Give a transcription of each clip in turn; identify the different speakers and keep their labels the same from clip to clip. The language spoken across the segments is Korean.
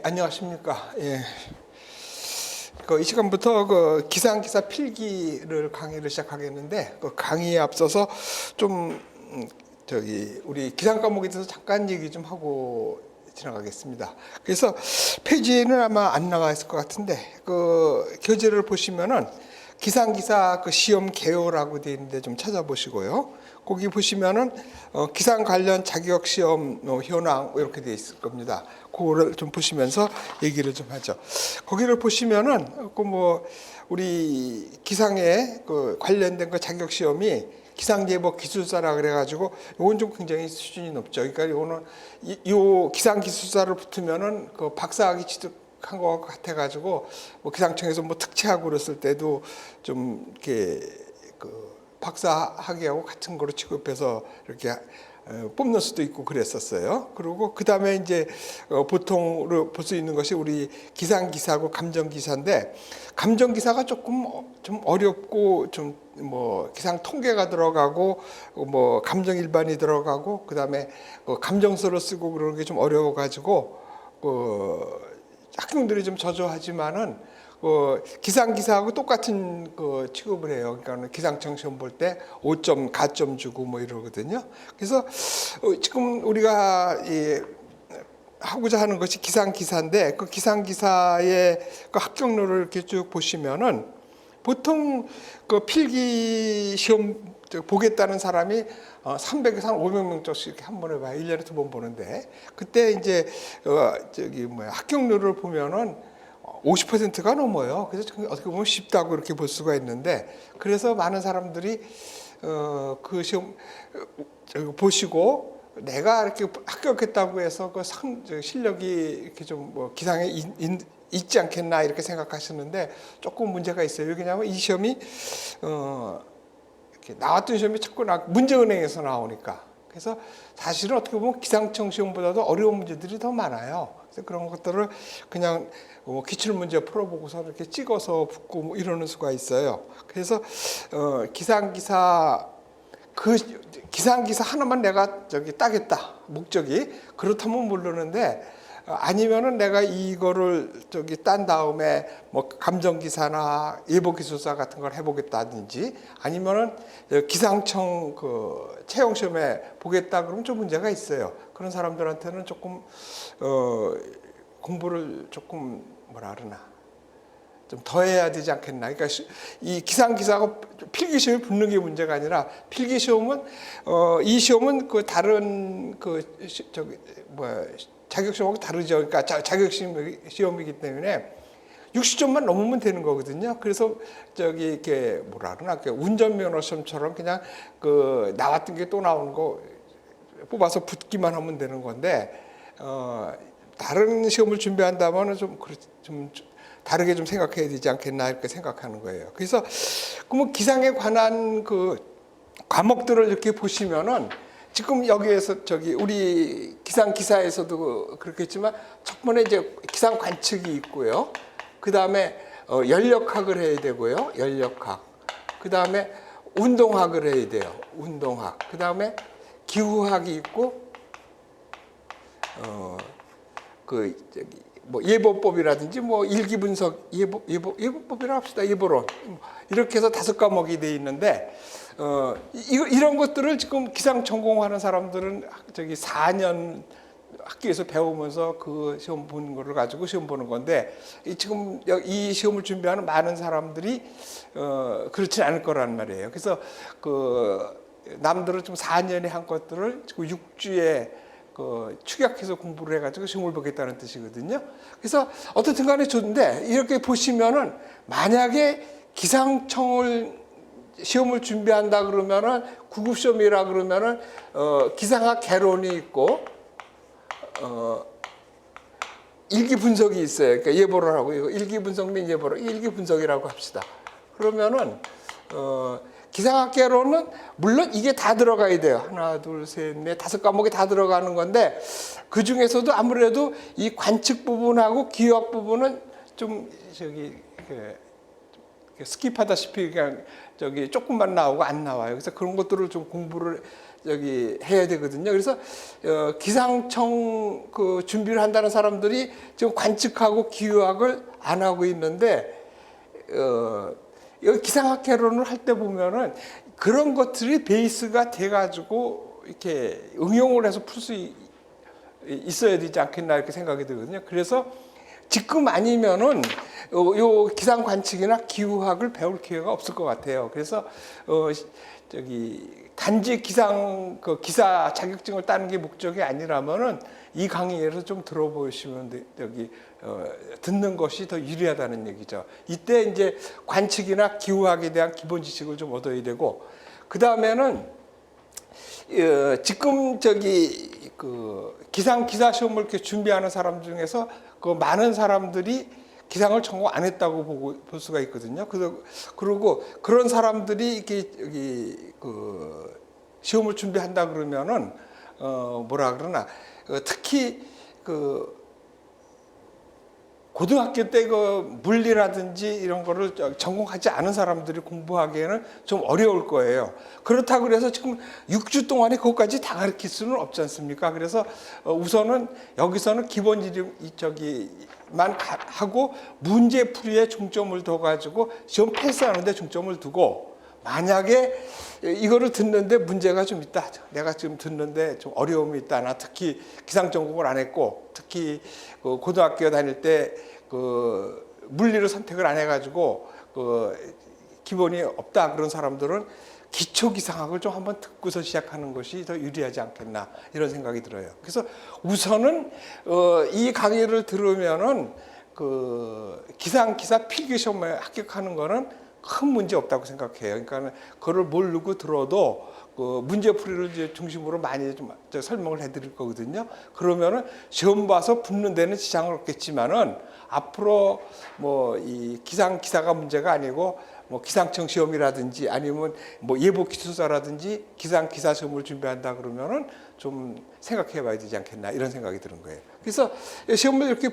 Speaker 1: 안녕하십니까. 이 시간부터 기상기사 필기를 강의를 시작하겠는데, 그 강의에 앞서서 좀 우리 기상 과목에 대해서 잠깐 얘기 좀 하고 지나가겠습니다. 그래서 페이지에는 아마 안 나와 있을 것 같은데, 그 교재를 보시면은 기상기사 그 시험 개요라고 되어 있는데 좀 찾아보시고요. 거기 보시면은 기상 관련 자격 시험 현황 이렇게 되어 있을 겁니다. 그거를 좀 보시면서 얘기를 좀 하죠. 거기를 보시면은 우리 기상에 그 관련된 그 자격 시험이 기상예보 기술사라 그래가지고 이건 좀 굉장히 수준이 높죠. 그러니까 이거는 요 기상 기술사를 붙으면은 그 박사학위 취득한 것 같아가지고 뭐 기상청에서 뭐 특채하고 그랬을 때도 좀 이렇게 그 박사 학위하고 같은 거로 취급해서 이렇게 뽑는 수도 있고 그랬었어요. 그리고 그 다음에 이제 보통으로 볼 수 있는 것이 우리 기상기사하고 감정기사인데, 감정기사가 조금 좀 어렵고 좀 뭐 기상 통계가 들어가고 뭐 감정 일반이 들어가고 그 다음에 감정서를 쓰고 그러는 게 좀 어려워가지고 학생들이 좀 저조하지만은 기상기사하고 똑같은 취급을 해요. 그러니까 기상청 시험 볼 때 5점, 가점 주고 뭐 이러거든요. 그래서 지금 우리가 하고자 하는 것이 기상기사인데, 그 기상기사의 그 합격률을 이렇게 쭉 보시면은 보통 그 필기 시험 보겠다는 사람이 300에서 한 500명 정도씩 이렇게 한 번에 봐요. 1년에 2번 보는데, 그때 이제 합격률을 보면은 50%가 넘어요. 그래서 어떻게 보면 쉽다고 이렇게 볼 수가 있는데, 그래서 많은 사람들이 그 시험 보시고 내가 이렇게 합격했다고 해서 그 실력이 이렇게 좀 기상에 있지 않겠나 이렇게 생각하시는데 조금 문제가 있어요. 왜냐하면 이 시험이 이렇게 나왔던 시험이 자꾸 문제은행에서 나오니까. 그래서 사실은 어떻게 보면 기상청 시험보다도 어려운 문제들이 더 많아요. 그래서 그런 것들을 그냥 기출 문제 풀어보고서 이렇게 찍어서 붙고 뭐 이러는 수가 있어요. 그래서 기상기사 하나만 내가 따겠다 목적이 그렇다면 모르는데, 아니면은 내가 이거를 딴 다음에 뭐 감정기사나 예보기술사 같은 걸 해보겠다든지, 아니면은 기상청 그 채용시험에 보겠다 그러면 좀 문제가 있어요. 그런 사람들한테는 조금 공부를 조금 좀 더 해야 되지 않겠나. 그러니까 이 기상기사가 필기시험에 붙는 게 문제가 아니라, 필기시험은 이 시험은 그 다른 자격시험하고 다르죠. 그러니까 자격시험이기 때문에 60점만 넘으면 되는 거거든요. 그래서 이렇게 운전면허 시험처럼 그냥 나왔던 게 또 나오는 거 뽑아서 붙기만 하면 되는 건데, 다른 시험을 준비한다면 좀 다르게 좀 생각해야 되지 않겠나 이렇게 생각하는 거예요. 그래서 기상에 관한 그 과목들을 이렇게 보시면은 지금 여기에서 우리 기상기사에서도 그렇겠지만 첫 번째 이제 기상 관측이 있고요. 그 다음에 연력학을 해야 되고요. 연력학. 그 다음에 운동학을 해야 돼요. 운동학. 그 다음에 기후학이 있고 예보법이라든지 일기 분석, 예보법이라 합시다. 예보론. 이렇게 해서 5과목이 돼 있는데, 이런 것들을 지금 기상 전공하는 사람들은 4년 학교에서 배우면서 그 시험 보는 거를 가지고 시험 보는 건데, 지금 이 시험을 준비하는 많은 사람들이 그렇지 않을 거란 말이에요. 그래서 남들은 좀 4년에 한 것들을 지금 6주에 축약해서 공부를 해가지고 시험을 보겠다는 뜻이거든요. 그래서 어떻든 간에 좋은데, 이렇게 보시면은 만약에 기상청을 시험을 준비한다 그러면은 구급 시험이라 그러면은 기상학 개론이 있고 일기 분석이 있어요. 그러니까 예보를 하고 일기 분석 및 예보를 일기 분석이라고 합시다. 그러면은 기상학 개론은 물론 이게 다 들어가야 돼요. 하나, 둘, 셋, 넷, 5과목이 다 들어가는 건데, 그 중에서도 아무래도 이 관측 부분하고 기후학 부분은 좀 스킵하다시피 그냥 저기 조금만 나오고 안 나와요. 그래서 그런 것들을 좀 공부를 저기 해야 되거든요. 그래서 기상청 그 준비를 한다는 사람들이 지금 관측하고 기후학을 안 하고 있는데 여기 기상학 개론을 할 때 보면은 그런 것들이 베이스가 돼가지고 이렇게 응용을 해서 풀 수 있어야 되지 않겠나 이렇게 생각이 들거든요. 그래서 지금 아니면은 요 기상 관측이나 기후학을 배울 기회가 없을 것 같아요. 그래서 저기 단지 기사 자격증을 따는 게 목적이 아니라면은 이 강의에서 좀 들어보시면 여기 듣는 것이 더 유리하다는 얘기죠. 이때 이제 관측이나 기후학에 대한 기본 지식을 좀 얻어야 되고 그 다음에는 지금 저기 그 기사 시험을 이렇게 준비하는 사람 중에서 그 많은 사람들이 기상을 전공 안 했다고 볼 수가 있거든요. 그리고 그런 사람들이 이렇게 여기 그 시험을 준비한다 그러면은 뭐라 그러나 특히 그 고등학교 때 그 물리라든지 이런 거를 전공하지 않은 사람들이 공부하기에는 좀 어려울 거예요. 그렇다고 그래서 지금 6주 동안에 그것까지 다 가르칠 수는 없지 않습니까? 그래서 우선은 여기서는 기본 저기만 하고 문제 풀이에 중점을 둬가지고 시험 패스하는데 중점을 두고 만약에 이거를 듣는데 문제가 좀 있다. 내가 지금 듣는데 좀 어려움이 있다. 나 특히 기상 전공을 안 했고 특히 그 고등학교 다닐 때 그 물리를 선택을 안 해가지고 그 기본이 없다 그런 사람들은 기초 기상학을 좀 한번 듣고서 시작하는 것이 더 유리하지 않겠나 이런 생각이 들어요. 그래서 우선은 이 강의를 들으면은 그 기사 필기 시험에 합격하는 거는 큰 문제 없다고 생각해요. 그러니까 그걸 모르고 들어도 그 문제풀이를 이제 중심으로 많이 좀 설명을 해드릴 거거든요. 그러면은 시험 봐서 붙는 데는 지장은 없겠지만은 앞으로 뭐 이 기사가 문제가 아니고 뭐 기상청 시험이라든지 아니면 뭐 예보 기술사라든지 기사 시험을 준비한다 그러면은 좀 생각해 봐야 되지 않겠나 이런 생각이 드는 거예요. 그래서 시험을 이렇게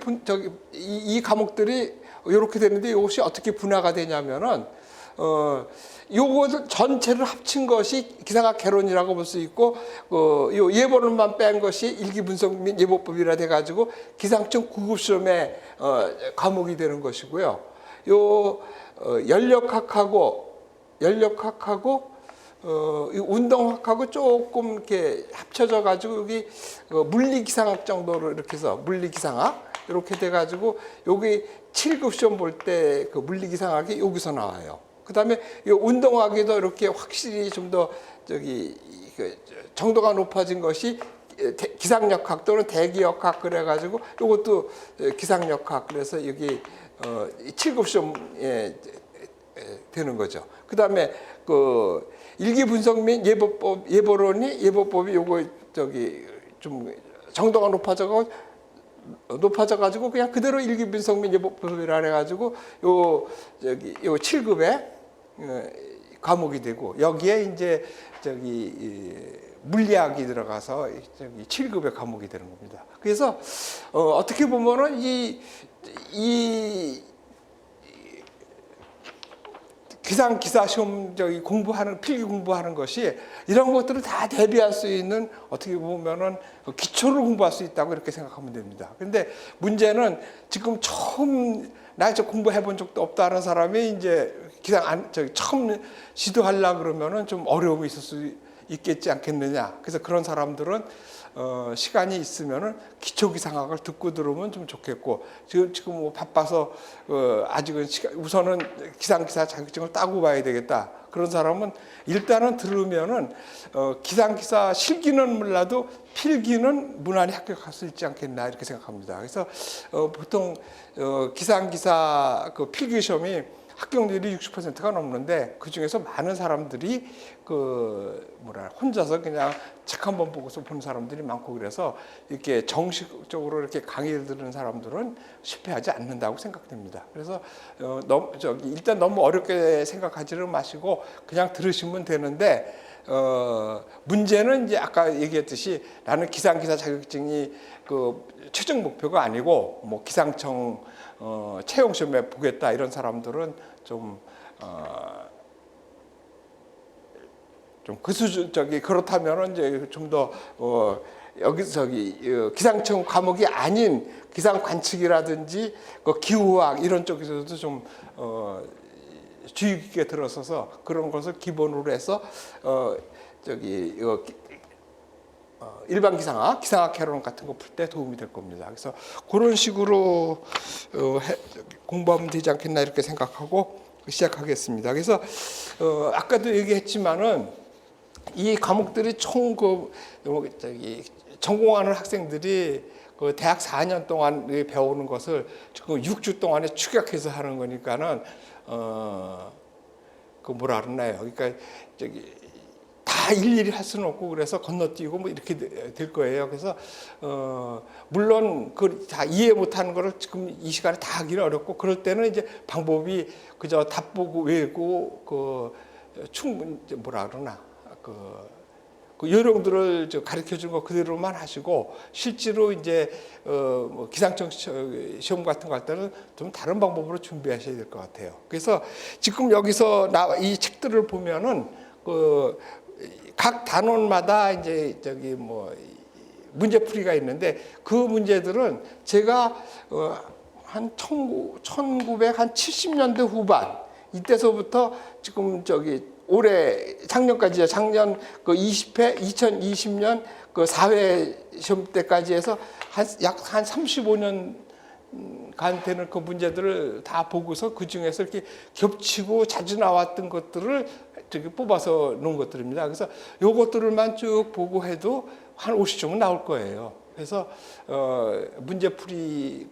Speaker 1: 이 과목들이 이렇게 되는데 이것이 어떻게 분화가 되냐면은 요거 전체를 합친 것이 기상학 개론이라고 볼 수 있고 요 예보론만 뺀 것이 일기분석 및 예보법이라 돼 가지고 기상청 구급 시험의 과목이 되는 것이고요. 요 연력학하고 운동학하고 조금 이렇게 합쳐져 가지고 여기 물리기상학 정도로 이렇게 해서 물리기상학 이렇게 돼 가지고 여기 7급 시험 볼 때 그 물리기상학이 여기서 나와요. 그다음에 이 운동학에도 이렇게 확실히 좀 더 저기 정도가 높아진 것이 기상역학 또는 대기역학 그래가지고 이것도 기상역학 그래서 여기 7급 시험에 되는 거죠. 그다음에 그 일기 분석 및 예보법이 요거 저기 좀 정도가 높아져가지고 그냥 그대로 일기 분석 및 예보법이라 해가지고 요 7급에 과목이 되고 여기에 이제 저기 물리학이 들어가서 저기 7급의 과목이 되는 겁니다. 그래서 어떻게 보면은 이 기사 시험 저기 필기 공부하는 것이 이런 것들을 다 대비할 수 있는 어떻게 보면은 기초를 공부할 수 있다고 이렇게 생각하면 됩니다. 근데 문제는 지금 나 공부해 본 적도 없다는 사람이 이제 처음 시도하려 그러면은 좀 어려움이 있을 수 있겠지 않겠느냐. 그래서 그런 사람들은 시간이 있으면은 기초기상학을 듣고 들으면 좀 좋겠고 지금 뭐 바빠서 아직은 우선은 기상기사 자격증을 따고 봐야 되겠다. 그런 사람은 일단은 들으면은 기상기사 실기는 몰라도 필기는 무난히 합격할 수 있지 않겠나 이렇게 생각합니다. 그래서 보통 기상기사 그 필기 시험이 합격률이 60%가 넘는데 그 중에서 많은 사람들이 혼자서 그냥 책 한 번 보고서 보는 사람들이 많고 그래서 이렇게 정식적으로 이렇게 강의를 듣는 사람들은 실패하지 않는다고 생각됩니다. 그래서 일단 너무 어렵게 생각하지는 마시고 그냥 들으시면 되는데 문제는 이제 아까 얘기했듯이 나는 기상기사 자격증이 그 최종 목표가 아니고 뭐 기상청 채용 시험에 보겠다 이런 사람들은 좀 좀 그 수준 그렇다면은 이제 좀 더 여기서 기상청 과목이 아닌 기상 관측이라든지 그 기후학 이런 쪽에서도 좀 주의 깊게 들어서서 그런 것을 기본으로 해서 일반 기상학 개론 같은 거 풀 때 도움이 될 겁니다. 그래서 그런 식으로 공부하면 되지 않겠나 이렇게 생각하고 시작하겠습니다. 그래서 아까도 얘기했지만은 이 과목들이 총 전공하는 학생들이 그 대학 4년 동안 배우는 것을 지금 6주 동안에 축약해서 하는 거니까는 그 뭐라 그러나요? 그러니까 다 일일이 할 수는 없고 그래서 건너뛰고 뭐 이렇게 될 거예요. 그래서 물론 그 다 이해 못하는 거를 지금 이 시간에 다 하기는 어렵고 그럴 때는 이제 방법이 그저 답 보고 외우고 충분히 뭐라 그러나 그 요령들을 가르쳐 준 거 그대로만 하시고 실제로 이제 뭐 기상청 시험 같은 거 할 때는 좀 다른 방법으로 준비하셔야 될 것 같아요. 그래서 지금 여기서 이 책들을 보면은 각 단원마다 이제 문제풀이가 있는데 그 문제들은 제가 한 1970년대 후반 이때서부터 지금 올해 작년까지요. 작년 2020년 그 4회 시험 때까지 해서 약 한 35년 간 되는 그 문제들을 다 보고서 그 중에서 이렇게 겹치고 자주 나왔던 것들을 뽑아서 놓은 것들입니다. 그래서 요것들만 쭉 보고 해도 한 50점은 나올 거예요. 그래서 문제풀이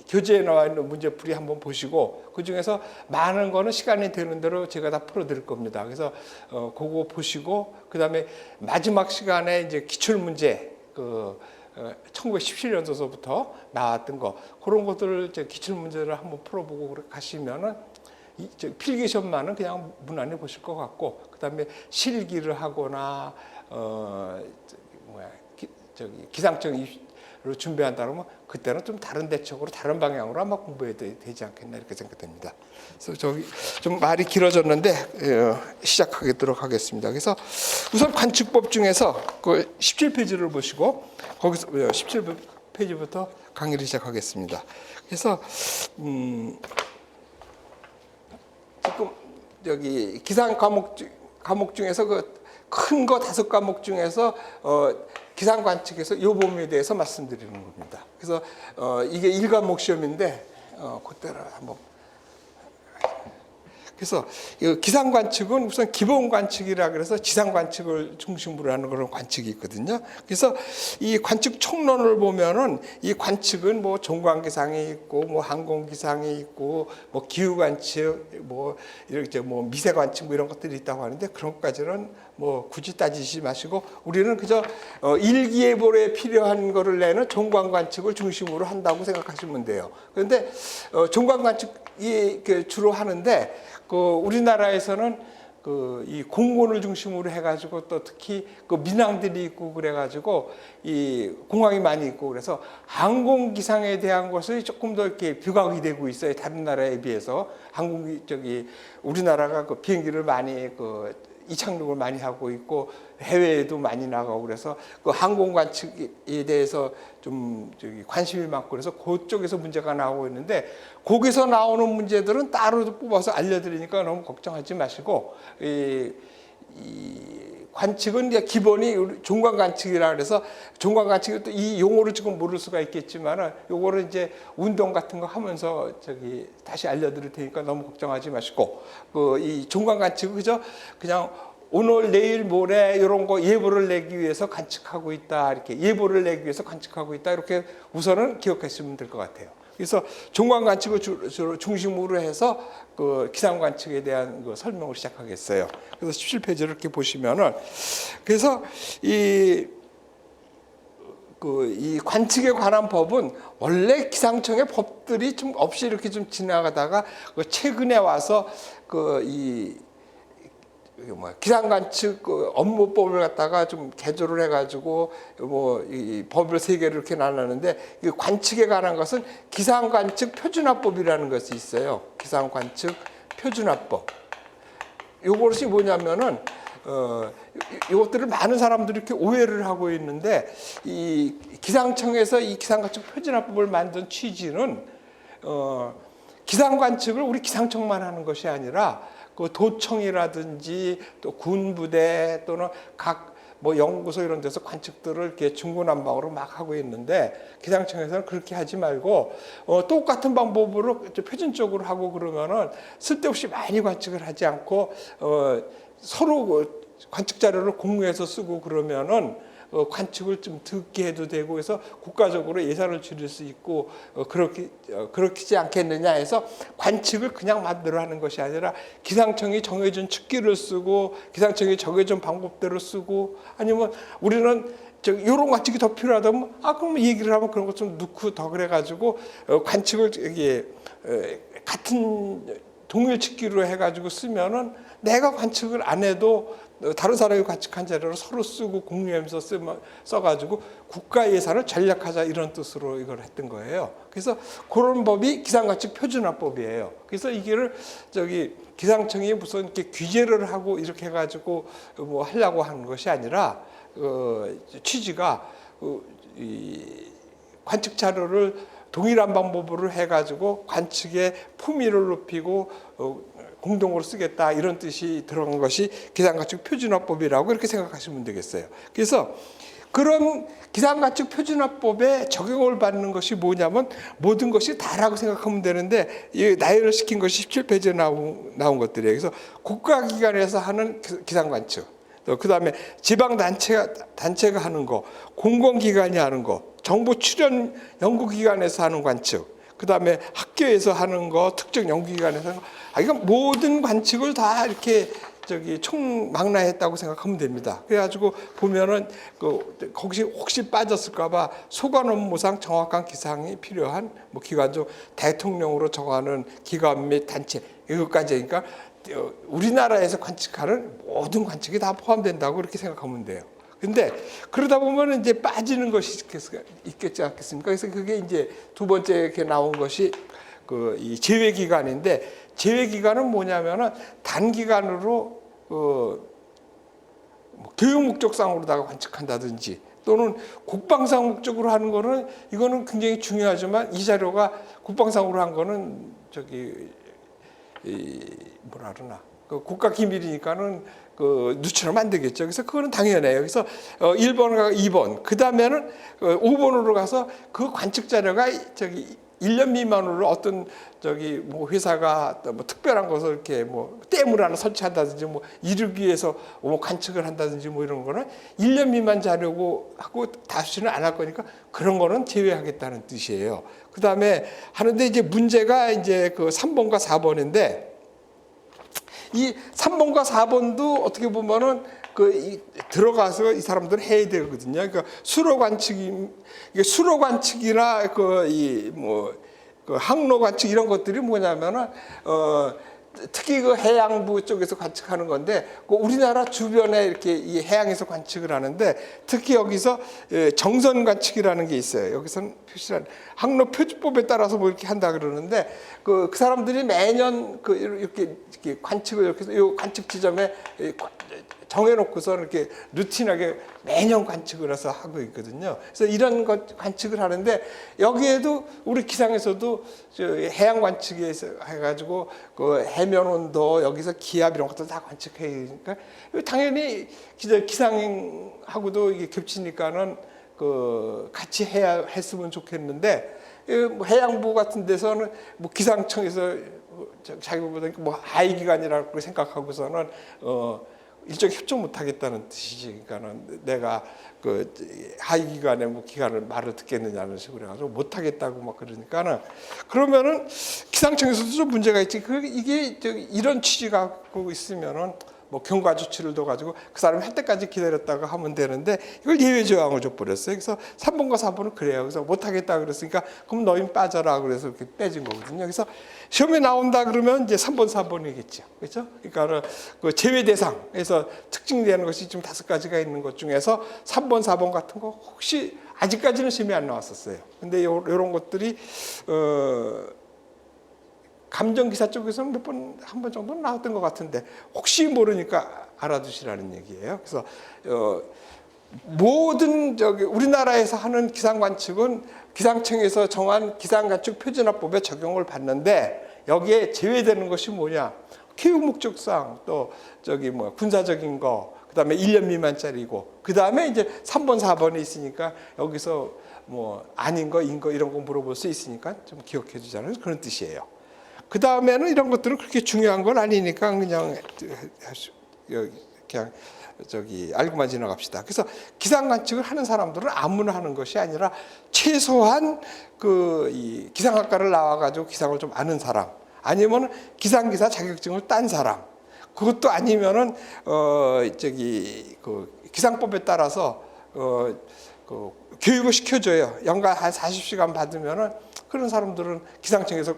Speaker 1: 교재에 나와 있는 문제풀이 한번 보시고 그 중에서 많은 거는 시간이 되는 대로 제가 다 풀어드릴 겁니다. 그래서 그거 보시고 그 다음에 마지막 시간에 이제 기출 문제 1917년도서부터 나왔던 거 그런 것들을 기출 문제를 한번 풀어보고 가시면은 필기 시험만은 그냥 무난히 보실 것 같고 그 다음에 실기를 하거나 기상청 로 준비한다 그러면 그때는 좀 다른 대책으로 다른 방향으로 아마 공부해야 되지 않겠나 이렇게 생각됩니다. 그래서 좀 말이 길어졌는데 시작하도록 하겠습니다. 그래서 우선 관측법 중에서 그 17페이지를 보시고 거기서 17페이지부터 강의를 시작하겠습니다. 그래서 지금 기상 과목 중에서 큰 거 5과목 중에서 기상 관측에서 요 범위에 대해서 말씀드리는 겁니다. 그래서 이게 1과목 시험인데 그때를 한번 그래서 기상 관측은 우선 기본 관측이라 그래서 지상 관측을 중심으로 하는 그런 관측이 있거든요. 그래서 이 관측 총론을 보면은 이 관측은 뭐 종관 기상이 있고 뭐 항공 기상이 있고 뭐 기후 관측 뭐 이렇게 뭐 미세 관측 뭐 이런 것들이 있다고 하는데 그런 것까지는 뭐 굳이 따지지 마시고 우리는 그저 일기예보에 필요한 거를 내는 종관 관측을 중심으로 한다고 생각하시면 돼요. 그런데 종관 관측이 주로 하는데 우리나라에서는 이 공군을 중심으로 해가지고 또 특히 민항들이 있고 그래가지고 이 공항이 많이 있고 그래서 항공 기상에 대한 것이 조금 더 이렇게 부각이 되고 있어요. 다른 나라에 비해서 우리나라가 비행기를 많이 이착륙을 많이 하고 있고 해외에도 많이 나가고 그래서 항공 관측에 대해서 좀 관심이 많고 그래서 그쪽에서 문제가 나오고 있는데 거기서 나오는 문제들은 따로 뽑아서 알려드리니까 너무 걱정하지 마시고 이 관측은 이제 기본이 종관 관측이라 그래서 종관 관측이 또 이 용어를 지금 모를 수가 있겠지만은 요거를 이제 운동 같은 거 하면서 다시 알려드릴 테니까 너무 걱정하지 마시고 이 종관 관측은 그냥 오늘 내일 모레 이런 거 예보를 내기 위해서 관측하고 있다 이렇게 예보를 내기 위해서 관측하고 있다 이렇게 우선은 기억하시면 될 것 같아요. 그래서 종관 관측을 중심으로 해서 기상 관측에 대한 설명을 시작하겠어요. 그래서 17페이지를 이렇게 보시면은 그래서 이 관측에 관한 법은 원래 기상청의 법들이 좀 없이 이렇게 좀 지나가다가 최근에 와서 기상 관측 업무법을 갖다가 좀 개조를 해가지고 이 법을 3개를 이렇게 나눴는데 이 관측에 관한 것은 기상 관측 표준화법이라는 것이 있어요. 기상 관측 표준화법. 요것이 뭐냐면은 이것들을 많은 사람들이 이렇게 오해를 하고 있는데, 이 기상청에서 이 기상관측 표준화법을 만든 취지는 기상관측을 우리 기상청만 하는 것이 아니라 그 도청이라든지 또 군부대 또는 각 뭐 연구소 이런 데서 관측들을 이렇게 중구난방으로 막 하고 있는데, 기상청에서는 그렇게 하지 말고 똑같은 방법으로 표준적으로 하고 그러면은 쓸데없이 많이 관측을 하지 않고 서로 관측 자료를 공유해서 쓰고 그러면은 관측을 좀 듣게 해도 되고 해서 국가적으로 예산을 줄일 수 있고 그렇지 않겠느냐 해서 관측을 그냥 만들어 하는 것이 아니라 기상청이 정해준 측기를 쓰고 기상청이 정해준 방법대로 쓰고, 아니면 우리는 이런 관측이 더 필요하다면 그럼 얘기를 하면 그런 것 좀 넣고 더 그래가지고 관측을 이게 같은 동일 측기로 해가지고 쓰면은 내가 관측을 안 해도 다른 사람이 관측한 자료를 서로 쓰고 공유하면서 써가지고 국가 예산을 절약하자, 이런 뜻으로 이걸 했던 거예요. 그래서 그런 법이 기상관측 표준화법이에요. 그래서 이거를 기상청이 무슨 이렇게 규제를 하고 이렇게 해가지고 뭐 하려고 하는 것이 아니라 취지가 이 관측 자료를 동일한 방법으로 해가지고 관측의 품위를 높이고 공동으로 쓰겠다, 이런 뜻이 들어간 것이 기상관측 표준화법이라고 이렇게 생각하시면 되겠어요. 그래서 그런 기상관측 표준화법에 적용을 받는 것이 뭐냐면 모든 것이 다라고 생각하면 되는데, 이 나열을 시킨 것이 17페이지에 나온 것들이에요. 그래서 국가기관에서 하는 기상관측, 그 다음에 지방단체가 하는 거, 공공기관이 하는 거, 정부 출연 연구기관에서 하는 관측, 그 다음에 학교에서 하는 거, 특정 연구기관에서 하는 거, 이건 모든 관측을 다 이렇게 총망라했다고 생각하면 됩니다. 그래가지고 보면은 거기서 혹시 빠졌을까봐 소관 업무상 정확한 기상이 필요한 기관 중 대통령으로 정하는 기관 및 단체, 이것까지, 그러니까 우리나라에서 관측하는 모든 관측이 다 포함된다고 이렇게 생각하면 돼요. 근데 그러다 보면 이제 빠지는 것이 있겠지 않겠습니까? 그래서 그게 이제 두 번째 이렇게 나온 것이 이 제외 기간인데, 제외 기간은 뭐냐면은 단기간으로 교육 목적상으로다가 관측한다든지 또는 국방상 목적으로 하는 거는, 이거는 굉장히 중요하지만 이 자료가 국방상으로 한 거는 뭐라 그러나 국가 기밀이니까는 누출하면 안 되겠죠. 그래서 그거는 당연해요. 그래서 1번과 2번, 그 다음에는 5번으로 가서 그 관측 자료가 1년 미만으로 어떤 뭐 회사가 뭐 특별한 것을 이렇게 뭐 댐을 하나 설치한다든지 뭐 이루기 위해서 뭐 관측을 한다든지 뭐 이런 거는 1년 미만 자료고 하고 다시는 안 할 거니까 그런 거는 제외하겠다는 뜻이에요. 그 다음에 하는데 이제 문제가 이제 그 3번과 4번인데, 이 3번과 4번도 어떻게 보면은 들어가서 이 사람들은 해야 되거든요. 그러니까 수로 관측이나 항로 관측 이런 것들이 뭐냐면은 특히 해양부 쪽에서 관측하는 건데, 우리나라 주변에 이렇게 이 해양에서 관측을 하는데, 특히 여기서 정선 관측이라는 게 있어요. 여기서는 표시한 항로 표준법에 따라서 뭐 이렇게 한다 그러는데, 그 사람들이 매년 이렇게 관측을 이렇게 해서 이 관측 지점에 정해놓고서 이렇게 루틴하게 매년 관측을 해서 하고 있거든요. 그래서 이런 관측을 하는데, 여기에도 우리 기상에서도 해양 관측에서 해가지고 해면 온도, 여기서 기압 이런 것도 다 관측해니까 당연히 기상하고도 이게 겹치니까는 같이 했으면 좋겠는데, 해양부 같은 데서는 뭐 기상청에서 자기보다 뭐 하위 기관이라고 생각하고서는 일종의 협조 못 하겠다는 뜻이지. 그러니까는 내가 하위 기관의 뭐 기관을 말을 듣겠느냐는 식으로 해가지고 못 하겠다고 막 그러니까는, 그러면은 기상청에서도 좀 문제가 있지. 이게 이런 취지 갖고 있으면은 뭐 경과 조치를 둬가지고 그 사람이 할 때까지 기다렸다가 하면 되는데, 이걸 예외 조항을 줘버렸어요. 그래서 3번과 4번은 그래요. 그래서 못하겠다 그랬으니까 그럼 너희 빠져라 그래서 이렇게 빼진 거거든요. 그래서 시험에 나온다 그러면 이제 3번, 4번이겠죠. 그렇죠? 그러니까 그 제외 대상에서 특징되는 것이 지금 5가지가 있는 것 중에서 3번, 4번 같은 거 혹시 아직까지는 시험에 안 나왔었어요. 근데 이런 것들이 감정기사 쪽에서는 한 번 정도 나왔던 것 같은데 혹시 모르니까 알아두시라는 얘기예요. 그래서 모든 우리나라에서 하는 기상관측은 기상청에서 정한 기상관측 표준화법에 적용을 받는데 여기에 제외되는 것이 뭐냐? 교육 목적상 또 군사적인 거, 그다음에 1년 미만짜리고, 그다음에 이제 3번, 4번이 있으니까 여기서 아닌 거, 인 거 이런 거 물어볼 수 있으니까 좀 기억해 주자는 그런 뜻이에요. 그 다음에는 이런 것들은 그렇게 중요한 건 아니니까 그냥 알고만 지나갑시다. 그래서 기상 관측을 하는 사람들은 아무나 하는 것이 아니라 최소한 이 기상학과를 나와가지고 기상을 좀 아는 사람, 아니면 기상기사 자격증을 딴 사람, 그것도 아니면은 기상법에 따라서 교육을 시켜줘요. 연간 한 40시간 받으면은 그런 사람들은 기상청에서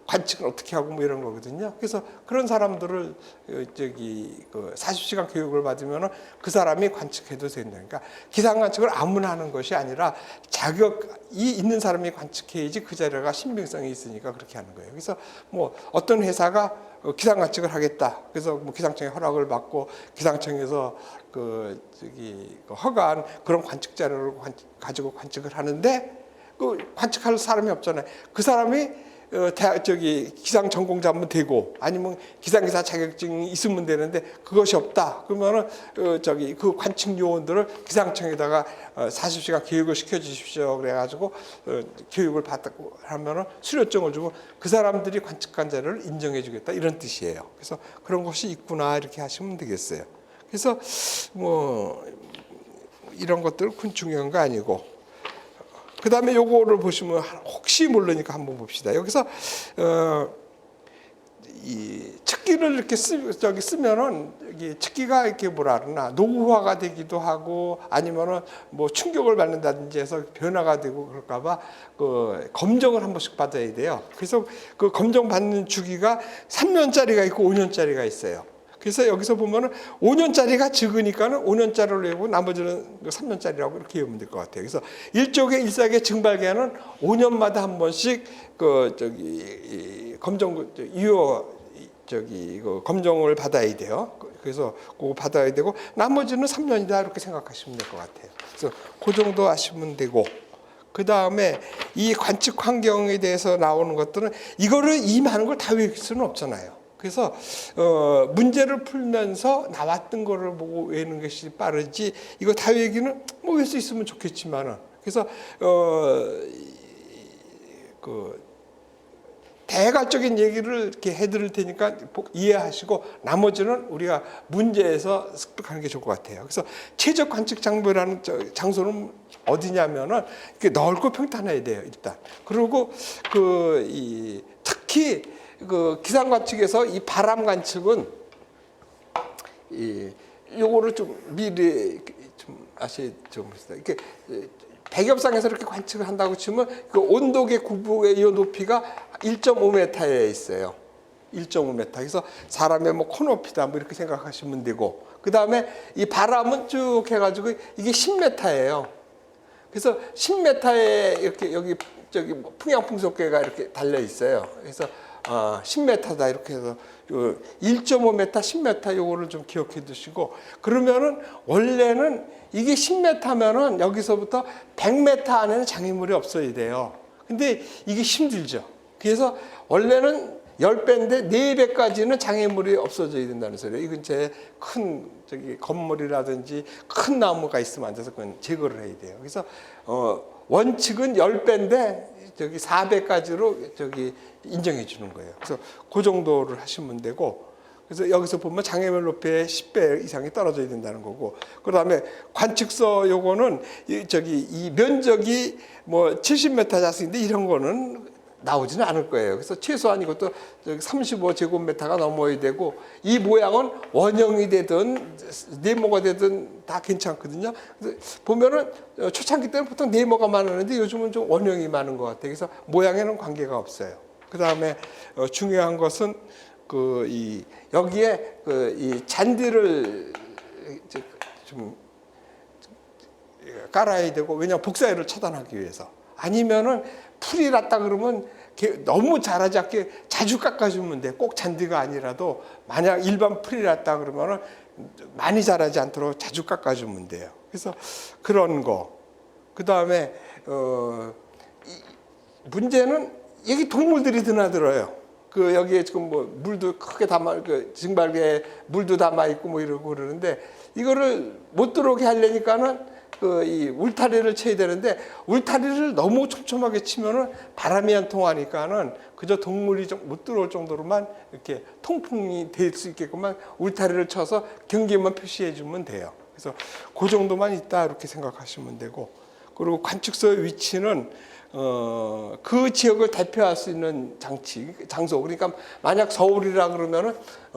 Speaker 1: 관측을 어떻게 하고 이런 거거든요. 그래서 그런 사람들을 40시간 교육을 받으면 그 사람이 관측해도 된다. 그러니까 기상 관측을 아무나 하는 것이 아니라 자격이 있는 사람이 관측해야지 그 자리가 신빙성이 있으니까 그렇게 하는 거예요. 그래서 어떤 회사가 기상 관측을 하겠다. 그래서 기상청에 허락을 받고 기상청에서 허가한 그런 관측 자료를 가지고 관측을 하는데 관측할 사람이 없잖아요. 그 사람이 기상 전공자면 되고, 아니면 기상기사 자격증이 있으면 되는데 그것이 없다. 그러면은 그 관측 요원들을 기상청에다가 40시간 교육을 시켜 주십시오. 그래가지고 교육을 받고 하면은 수료증을 주고 그 사람들이 관측한 자료를 인정해 주겠다, 이런 뜻이에요. 그래서 그런 것이 있구나 이렇게 하시면 되겠어요. 그래서 이런 것들은 큰 중요한 거 아니고. 그 다음에 요거를 보시면 혹시 모르니까 한번 봅시다. 여기서 이 측기를 이렇게 쓰면은 이게 측기가 이렇게 노후화가 되기도 하고, 아니면은 충격을 받는다든지 해서 변화가 되고 그럴까봐 검정을 한 번씩 받아야 돼요. 그래서 그 검정 받는 주기가 3년짜리가 있고 5년짜리가 있어요. 그래서 여기서 보면은 5년짜리가 적으니까는 5년짜리로 외우고 나머지는 3년짜리라고 이렇게 외우면 될 것 같아요. 그래서 일종의 일사계 증발계는 5년마다 한 번씩 검정 검정을 받아야 돼요. 그래서 그거 받아야 되고 나머지는 3년이다 이렇게 생각하시면 될 것 같아요. 그래서 그 정도 하시면 되고. 그 다음에 이 관측 환경에 대해서 나오는 것들은 이거를 이 많은 걸 다 외울 수는 없잖아요. 그래서 문제를 풀면서 나왔던 거를 보고 외우는 것이 빠르지, 이거 다 외우기는 외울 수 있으면 좋겠지만은, 그래서 대괄적인 얘기를 이렇게 해드릴 테니까 이해하시고 나머지는 우리가 문제에서 습득하는 게 좋을 것 같아요. 그래서 최적 관측 장소라는 장소는 어디냐면은 이렇게 넓고 평탄해야 돼요, 일단. 그리고 특히 기상 관측에서 이 바람 관측은 요거를 좀 미리 좀 봅시다. 이렇게 백엽상에서 이렇게 관측을 한다고 치면 그 온도계 구부의 이 높이가 1.5m에 있어요. 1.5m. 그래서 사람의 코높이다 이렇게 생각하시면 되고, 그 다음에 이 바람은 쭉 해가지고 이게 10m예요. 그래서 10m에 이렇게 여기 풍향풍속계가 이렇게 달려 있어요. 그래서 10m다 이렇게 해서 1.5m, 10m 요거를 좀 기억해 두시고, 그러면은 원래는 이게 10m면은 여기서부터 100m 안에는 장애물이 없어야 돼요. 근데 이게 힘들죠. 그래서 원래는 10배인데 4배까지는 장애물이 없어져야 된다는 소리예요. 이 근처에 큰 건물이라든지 큰 나무가 있으면 안 돼서 그건 제거를 해야 돼요. 그래서 원칙은 10배인데 4배까지로 인정해 주는 거예요. 그래서 그 정도를 하시면 되고, 그래서 여기서 보면 장애물 높이의 10배 이상이 떨어져야 된다는 거고, 그다음에 관측소 요거는 이 면적이 70m 자수인데 이런 거는 나오지는 않을 거예요. 그래서 최소한 이것도 35제곱미터가 넘어야 되고, 이 모양은 원형이 되든 네모가 되든 다 괜찮거든요. 그래서 보면은 초창기 때는 보통 네모가 많았는데 요즘은 좀 원형이 많은 것 같아요. 그래서 모양에는 관계가 없어요. 그 다음에 중요한 것은 여기에 이 잔디를 좀 깔아야 되고, 왜냐하면 복사열을 차단하기 위해서. 아니면은 풀이 났다 그러면 너무 자라지 않게 자주 깎아주면 돼. 꼭 잔디가 아니라도 만약 일반 풀이 났다 그러면은 많이 자라지 않도록 자주 깎아주면 돼요. 그래서 그런 거. 그 다음에 문제는 여기 동물들이 드나들어요. 그 여기에 지금 뭐 물도 크게 담아 그 징발개에 물도 담아 있고 뭐 이러고 그러는데 이거를 못 들어오게 하려니까는 그 이 울타리를 쳐야 되는데 울타리를 너무 촘촘하게 치면은 바람이 안 통하니까는 그저 동물이 좀 못 들어올 정도로만 이렇게 통풍이 될 수 있게끔만 울타리를 쳐서 경계만 표시해 주면 돼요. 그래서 그 정도만 있다 이렇게 생각하시면 되고, 그리고 관측소의 위치는 그 지역을 대표할 수 있는 장소. 그러니까 만약 서울이라 그러면은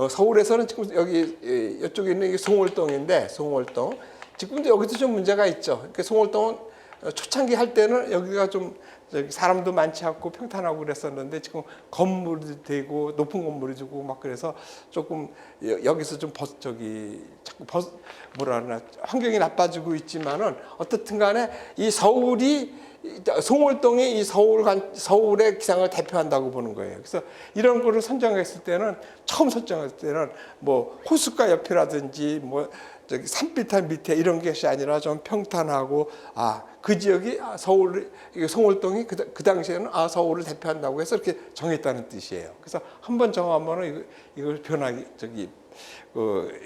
Speaker 1: 서울에서는 지금 여기 이쪽에 있는 게 송월동인데, 송월동 지금도 여기도 좀 문제가 있죠. 그러니까 송월동은 초창기 할 때는 여기가 좀 사람도 많지 않고 평탄하고 그랬었는데 지금 건물이 되고 높은 건물이 되고 막 그래서 조금 여기서 좀 뭐라 그러나 환경이 나빠지고 있지만은 어떻든 간에 이 서울이 송월동이 이 서울의 기상을 대표한다고 보는 거예요. 그래서 이런 거를 선정했을 때는 처음 선정했을 때는 뭐 호숫가 옆이라든지 뭐 저기 산비탈 밑에 이런 것이 아니라 좀 평탄하고 그 지역이 서울 송월동이 그 당시에는 서울을 대표한다고 해서 이렇게 정했다는 뜻이에요. 그래서 한번 정하면은 이걸 변하기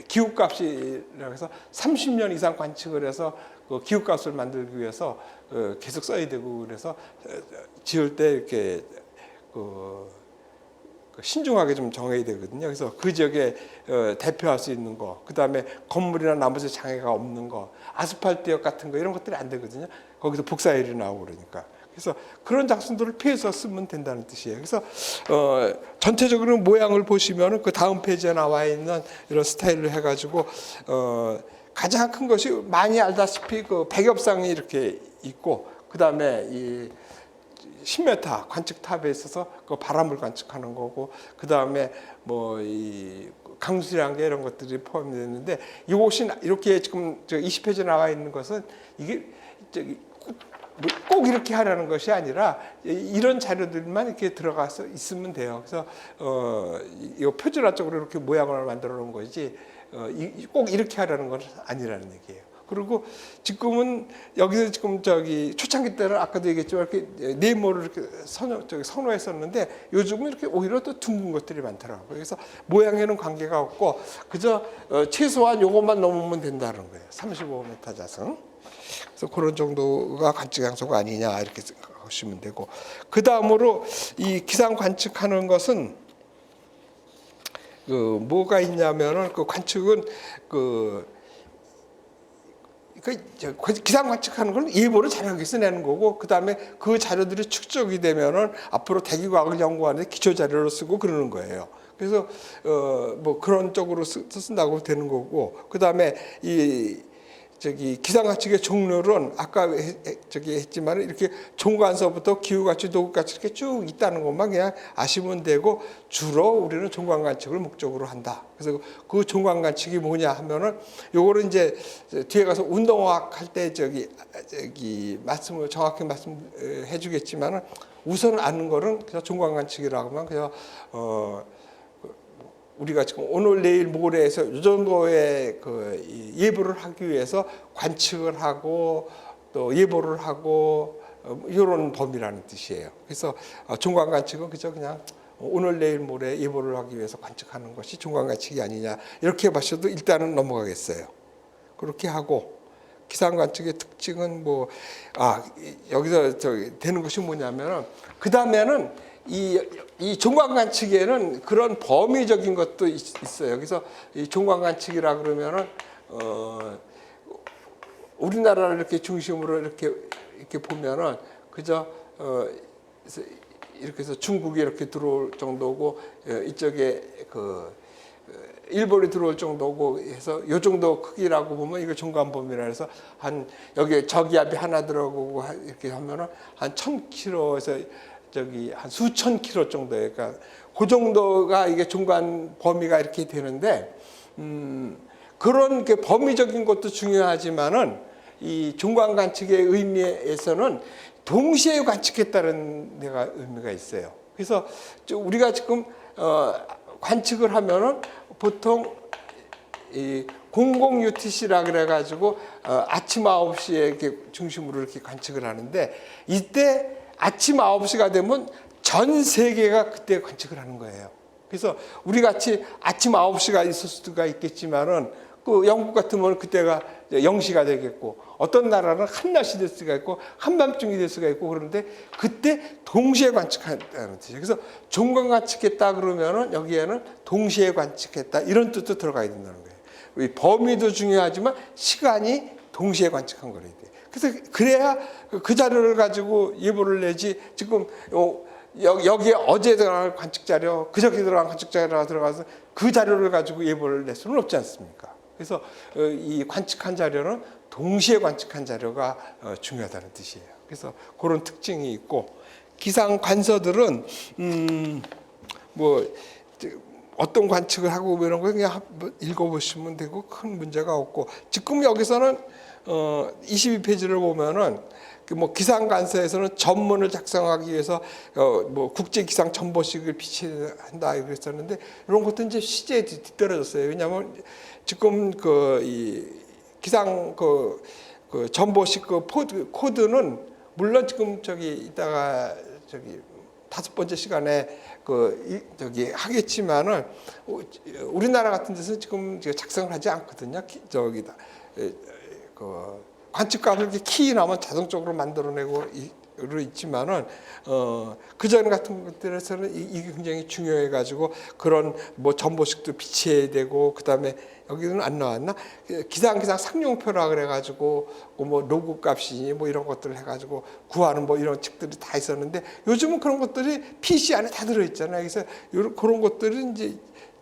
Speaker 1: 기후값이라고 해서 30년 이상 관측을 해서 그 기후값을 만들기 위해서 계속 써야 되고 그래서 지을 때 이렇게 신중하게 좀 정해야 되거든요. 그래서 그 지역에 대표할 수 있는 거, 그 다음에 건물이나 나머지 장애가 없는 거, 아스팔트역 같은 거 이런 것들이 안 되거든요. 거기서 복사일이 나오고 그러니까. 그래서 그런 작품들을 피해서 쓰면 된다는 뜻이에요. 그래서 전체적으로 모양을 보시면은 그 다음 페이지에 나와 있는 이런 스타일을 해가지고 가장 큰 것이 많이 알다시피 그 백엽상이 이렇게 있고, 그 다음에 이 10m 관측탑에 있어서 그 바람을 관측하는 거고, 그 다음에 뭐 이 강수량계 이런 것들이 포함되어 있는데, 이것이 이렇게 지금 20페이지에 나와 있는 것은 이게 꼭 이렇게 하라는 것이 아니라 이런 자료들만 이렇게 들어가서 있으면 돼요. 그래서 이 표준화적으로 이렇게 모양을 만들어 놓은 거지 꼭 이렇게 하라는 건 아니라는 얘기예요. 그리고 지금은 여기서 지금 초창기 때는 아까도 얘기했지만 이렇게 네모를 이렇게 선호했었는데 요즘은 이렇게 오히려 또 둥근 것들이 많더라고요. 그래서 모양에는 관계가 없고 그저 최소한 요것만 넘으면 된다는 거예요. 35m 자승. 그래서 그런 정도가 관측 양소가 아니냐 이렇게 생각하시면 되고, 그 다음으로 이 기상 관측하는 것은 뭐가 있냐면은 그 관측은 기상 관측하는 건 예보를 자료에서 내는 거고, 그 다음에 그 자료들이 축적이 되면은 앞으로 대기과학을 연구하는 데 기초 자료로 쓰고 그러는 거예요. 그래서 뭐 그런 쪽으로 쓴다고 되는 거고, 그 다음에 기상 관측의 종류는 아까 했지만 이렇게 종관서부터 기후 관측, 도급 관측 이렇게 쭉 있다는 것만 그냥 아시면 되고, 주로 우리는 종관 관측을 목적으로 한다. 그래서 그 종관 관측이 뭐냐 하면은 요거를 이제 뒤에 가서 운동화학 할 때 말씀을 정확히 말씀해 주겠지만은 우선 아는 거는 그냥 종관 관측이라고 하면 그냥 우리가 지금 오늘 내일 모레에서 이 정도의 예보를 하기 위해서 관측을 하고 또 예보를 하고 이런 범위라는 뜻이에요. 그래서 종관 관측은 그냥 오늘 내일 모레 예보를 하기 위해서 관측하는 것이 종관 관측이 아니냐 이렇게 봐셔도 일단은 넘어가겠어요. 그렇게 하고, 기상 관측의 특징은 여기서 되는 것이 뭐냐면은 그 다음에는 이 종관 관측에는 그런 범위적인 것도 있어요. 그래서 이 종관 관측이라 그러면은 우리나라를 이렇게 중심으로 이렇게 보면은 그저 이렇게 해서 중국이 이렇게 들어올 정도고, 이쪽에 일본이 들어올 정도고 해서 요 정도 크기라고 보면 이거 종관 범위라 해서 한 여기에 저기압이 하나 들어오고 이렇게 하면은 한 1000km에서 한 수천 킬로 정도예요. 그러니까 그 정도가 이게 종관 범위가 이렇게 되는데, 그런 게 범위적인 것도 중요하지만은 이 종관 관측의 의미에서는 동시에 관측했다는 데가 의미가 있어요. 그래서 우리가 지금 관측을 하면은 보통 이 00 UTC라 그래가지고 아침 9시에 이렇게 중심으로 이렇게 관측을 하는데, 이때 아침 9시가 되면 전 세계가 그때 관측을 하는 거예요. 그래서 우리 같이 아침 9시가 있을 수가 있겠지만은 그 영국 같으면 그때가 0시가 되겠고, 어떤 나라는 한낮이 될 수가 있고 한밤중이 될 수가 있고, 그런데 그때 동시에 관측한다는 뜻이에요. 그래서 종강 관측했다 그러면은 여기에는 동시에 관측했다 이런 뜻도 들어가야 된다는 거예요. 범위도 중요하지만 시간이 동시에 관측한 거래야 돼요. 그래서 그래야 그 자료를 가지고 예보를 내지, 지금 여기에 어제 들어간 관측 자료, 그저께 들어간 관측 자료가 들어가서 그 자료를 가지고 예보를 낼 수는 없지 않습니까? 그래서 이 관측한 자료는 동시에 관측한 자료가 중요하다는 뜻이에요. 그래서 그런 특징이 있고, 기상 관서들은 뭐 어떤 관측을 하고 이런 거 그냥 읽어보시면 되고 큰 문제가 없고, 지금 여기서는 22페이지를 보면은 뭐 기상 관서에서는 전문을 작성하기 위해서 뭐 국제 기상 정보식을 비치한다 그랬었는데, 이런 것도 이제 시제에 뒤떨어졌어요. 왜냐하면 지금 이 기상 그 정보식 그 코드는 물론 지금 이따가 5번째 시간에 하겠지만은, 우리나라 같은 데서 지금 작성을 하지 않거든요. 관측값을 이렇게 키 나면 자동적으로 만들어내고 있지만은 그전 같은 것들에서는 이게 굉장히 중요해가지고 그런 뭐 전보식도 비치해야 되고, 그다음에 여기는 안 나왔나? 기상 상용표라 그래가지고 뭐 로그 값이니 뭐 이런 것들을 해가지고 구하는 뭐 이런 책들이 다 있었는데, 요즘은 그런 것들이 PC 안에 다 들어있잖아요. 그래서 그런 것들은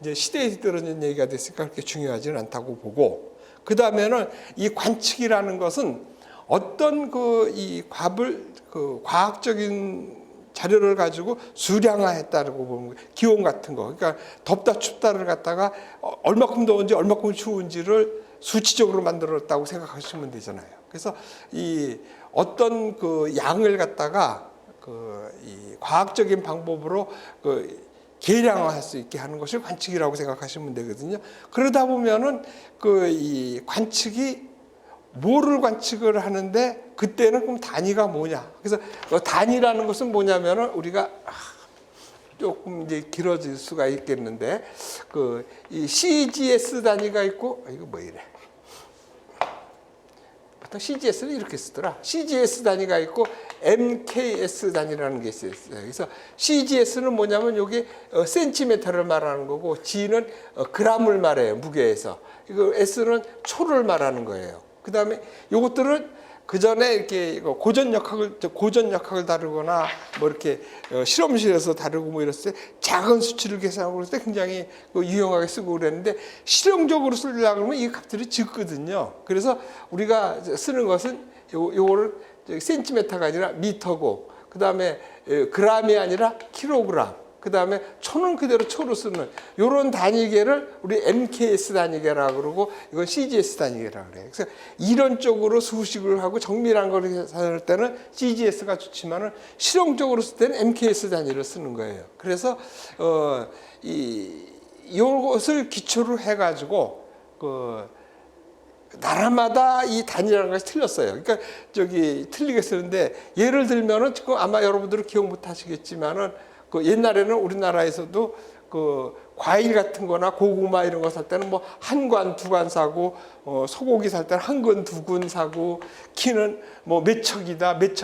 Speaker 1: 이제 시대에 뒤떨어진 얘기가 됐으니까 그렇게 중요하지는 않다고 보고, 그 다음에는 이 관측이라는 것은 어떤 이 과학적인 자료를 가지고 수량화했다고 보면, 기온 같은 거, 그러니까 덥다 춥다를 갖다가 얼마큼 더운지 얼마큼 추운지를 수치적으로 만들었다고 생각하시면 되잖아요. 그래서 이 어떤 양을 갖다가 이 과학적인 방법으로 계량화할 수 있게 하는 것을 관측이라고 생각하시면 되거든요. 그러다 보면은 이 관측이 뭐를 관측을 하는데, 그때는 그럼 단위가 뭐냐? 그래서 단위라는 것은 뭐냐면은 우리가 조금 이제 길어질 수가 있겠는데, 이 CGS 단위가 있고, 이거 뭐 이래? 보통 CGS를 이렇게 쓰더라. CGS 단위가 있고 MKS 단위라는 게 있어요. 그래서 CGS는 뭐냐면 여기 센티미터를 말하는 거고, G는 그램을 말해요, 무게에서. 이거 S는 초를 말하는 거예요. 그 다음에 이것들은 그 전에 이렇게 고전역학을 다루거나 뭐 이렇게 실험실에서 다루고 뭐 이랬을 때 작은 수치를 계산하고 그랬을 때 굉장히 유용하게 쓰고 그랬는데, 실용적으로 쓰려고 그러면 이 값들이 적거든요. 그래서 우리가 쓰는 것은 요거를 센티미터가 아니라 미터고, 그 다음에 그램이 아니라 킬로그램, 그 다음에 초는 그대로 초로 쓰는 이런 단위계를 우리 MKS 단위계라고 그러고, 이건 CGS 단위계라고 그래요. 그래서 이론적으로 수식을 하고 정밀한 걸 계산할 때는 CGS가 좋지만은 실용적으로 쓸 때는 MKS 단위를 쓰는 거예요. 그래서 이것을 기초로 해가지고 나라마다 이 단위라는 것이 틀렸어요. 그러니까 틀리게 쓰는데, 예를 들면은 지금 아마 여러분들은 기억 못 하시겠지만은, 옛날에는 우리나라에서도 과일 같은 거나 고구마 이런 거 살 때는 뭐 한 관, 두 관 사고, 소고기 살 때는 한 근, 두 근 사고, 키는 뭐 몇 척이다, 몇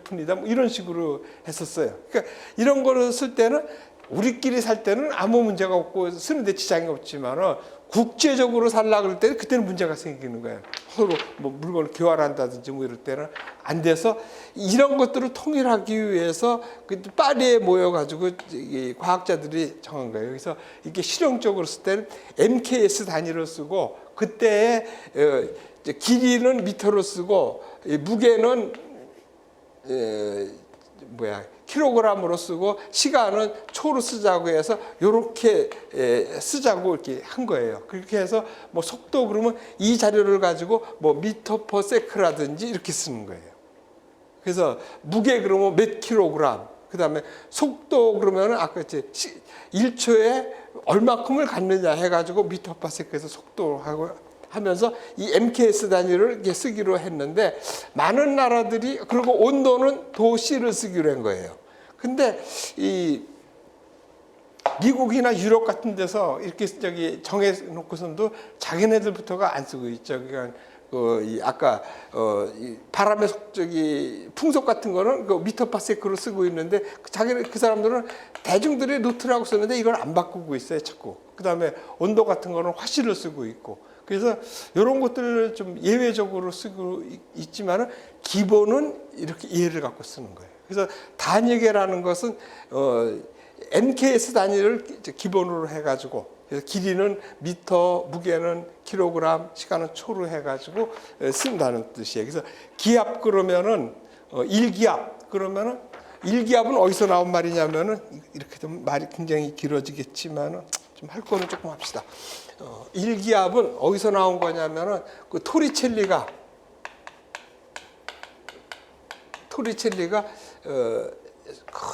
Speaker 1: 푼이다, 뭐 이런 식으로 했었어요. 그러니까 이런 거를 쓸 때는 우리끼리 살 때는 아무 문제가 없고 쓰는데 지장이 없지만은, 국제적으로 살라 그럴 때는 그때는 문제가 생기는 거예요. 서로 뭐 물건을 교환한다든지 뭐 이럴 때는 안 돼서, 이런 것들을 통일하기 위해서 파리에 모여가지고 과학자들이 정한 거예요. 그래서 이게 실용적으로 쓸 때는 MKS 단위로 쓰고, 그때의 길이는 미터로 쓰고, 무게는 킬로그램으로 쓰고, 시간은 초로 쓰자고 해서 이렇게 쓰자고 이렇게 한 거예요. 그렇게 해서 뭐 속도 그러면 이 자료를 가지고 뭐 미터 퍼 세크라든지 이렇게 쓰는 거예요. 그래서 무게 그러면 몇 킬로그램, 그다음에 속도 그러면은 아까 이제 1초에 얼마큼을 갖느냐 해가지고 미터파스칼에서 속도하고 하면서 이 MKS 단위를 이렇게 쓰기로 했는데 많은 나라들이 그리고 온도는 도C를 쓰기로 한 거예요. 근데 이 미국이나 유럽 같은 데서 이렇게 정해 놓고선도 자기네들부터가 안 쓰고 있죠. 그러니까 이 아까 이 바람의 풍속 같은 거는 그 미터파스칼로 쓰고 있는데 그 사람들은 대중들이 노트라고 썼는데 이걸 안 바꾸고 있어요, 자꾸. 그다음에 온도 같은 거는 화씨를 쓰고 있고. 그래서 이런 것들을 좀 예외적으로 쓰고 있지만은 기본은 이렇게 이해를 갖고 쓰는 거예요. 그래서 단위계라는 것은 NKS 단위를 기본으로 해가지고 그래서 길이는 미터, 무게는 킬로그램, 시간은 초로 해가지고 쓴다는 뜻이에요. 그래서 기압 그러면은 1기압 그러면은 1기압은 어디서 나온 말이냐면은 이렇게 좀 말이 굉장히 길어지겠지만은 좀 할 거는 조금 합시다. 1기압은 어디서 나온 거냐면은 그 토리첼리가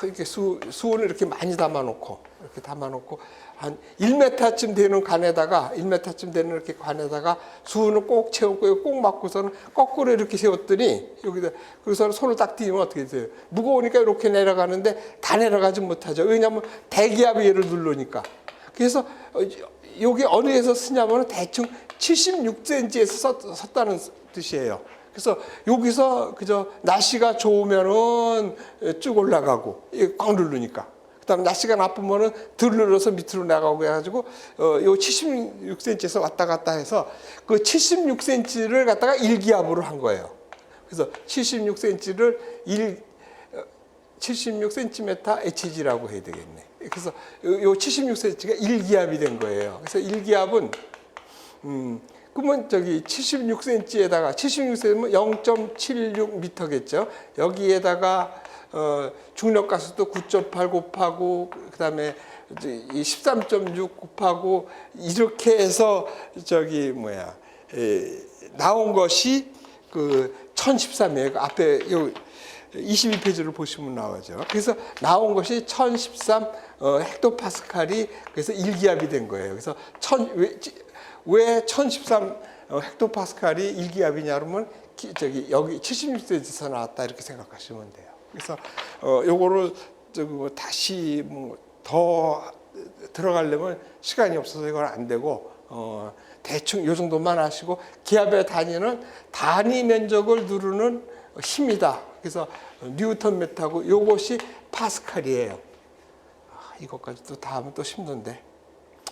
Speaker 1: 이렇게 수온을 이렇게 많이 담아놓고 한 1m쯤 되는 관에다가 1m쯤 되는 이렇게 관에다가 수온을 꼭 채우고 꼭 맞고서는 거꾸로 이렇게 세웠더니 여기다 그래서 손을 딱 띄우면 어떻게 돼요? 무거우니까 이렇게 내려가는데 다 내려가지 못하죠. 왜냐하면 대기압이 얘를 누르니까. 그래서 여기 어디에서 쓰냐면 대충 76cm에서 섰다는 뜻이에요. 그래서 여기서 그저 날씨가 좋으면은 쭉 올라가고 꽉 누르니까. 그다음에 날씨가 나쁘면은 덜 눌러서 밑으로 나가고 해가지고 요 76cm에서 왔다 갔다 해서 그 76cm를 갖다가 1기압으로 한 거예요. 그래서 76cm를 76cm HG라고 해야 되겠네. 그래서 요 76cm가 1기압이 된 거예요. 그래서 1기압은 그러면 저기 76cm에다가 76cm면 0.76m겠죠. 여기에다가 중력 가속도 9.8 곱하고 그다음에 이 13.6 곱하고 이렇게 해서 나온 것이 그 1013이에요. 그 앞에 요 22페이지를 보시면 나오죠. 그래서 나온 것이 1013 헥토파스칼이 그래서 1기압이 된 거예요. 그래서 왜 1013 헥토파스칼이 1기압이냐 그러면 여기 76cm에서 나왔다 이렇게 생각하시면 돼요. 그래서 요거를 다시 더 들어가려면 시간이 없어서 이건 안 되고 대충 요 정도만 하시고 기압의 단위는 단위 면적을 누르는 힘이다. 그래서 뉴턴 메타고 요것이 파스칼이에요. 이것까지 또 다 하면 또 힘든데.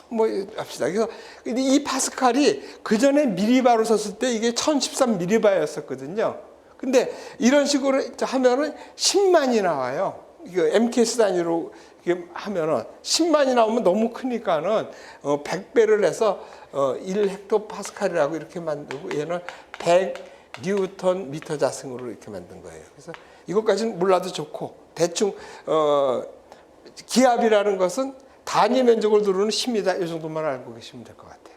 Speaker 1: 뭐 합시다. 그래서 이 파스칼이 그 전에 미리바로 썼을 때 이게 1013 미리바였었거든요. 근데 이런 식으로 하면은 10만이 나와요. 이거 MKS 단위로 하면은 10만이 나오면 너무 크니까는 100배를 해서 1헥토파스칼이라고 이렇게 만들고 얘는 100 뉴턴 미터 자승으로 이렇게 만든 거예요. 그래서 이것까지는 몰라도 좋고 대충 기압이라는 것은 단위 면적을 누르는 힘이다. 이 정도만 알고 계시면 될 것 같아요.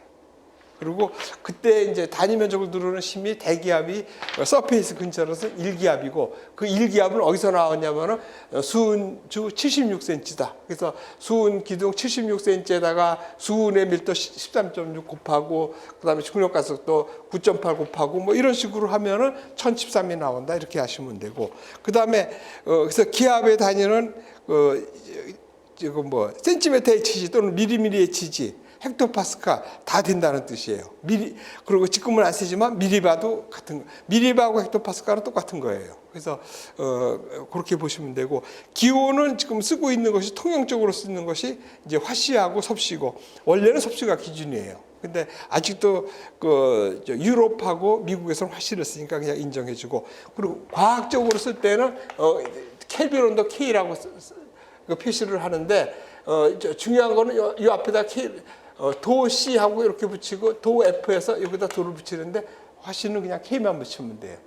Speaker 1: 그리고 그때 이제 단위 면적을 누르는 힘이 대기압이 서페이스 근처로서 1기압이고 그 1기압은 어디서 나왔냐면은 수은주 76cm다. 그래서 수은 기둥 76cm에다가 수은의 밀도 13.6 곱하고 그다음에 중력 가속도 9.8 곱하고 뭐 이런 식으로 하면은 1013이 나온다. 이렇게 하시면 되고 그다음에 그래서 기압의 단위는 센티미터 HG 또는 미리미리 HG, 헥토파스칼 다 된다는 뜻이에요. 그리고 지금은 안 쓰지만 미리바도 같은 거. 미리바하고 헥토파스칼은 똑같은 거예요. 그래서 그렇게 보시면 되고 기온은 지금 쓰고 있는 것이 통용적으로 쓰는 것이 이제 화씨하고 섭씨고 원래는 섭씨가 기준이에요. 근데 아직도 유럽하고 미국에서는 화씨를 쓰니까 그냥 인정해주고 그리고 과학적으로 쓸 때는 켈빈 온도 K라고 표시를 하는데 중요한 거는 이 앞에다 도 C하고 이렇게 붙이고 도 F에서 여기다 도를 붙이는데 화씨는 그냥 K만 붙이면 돼요.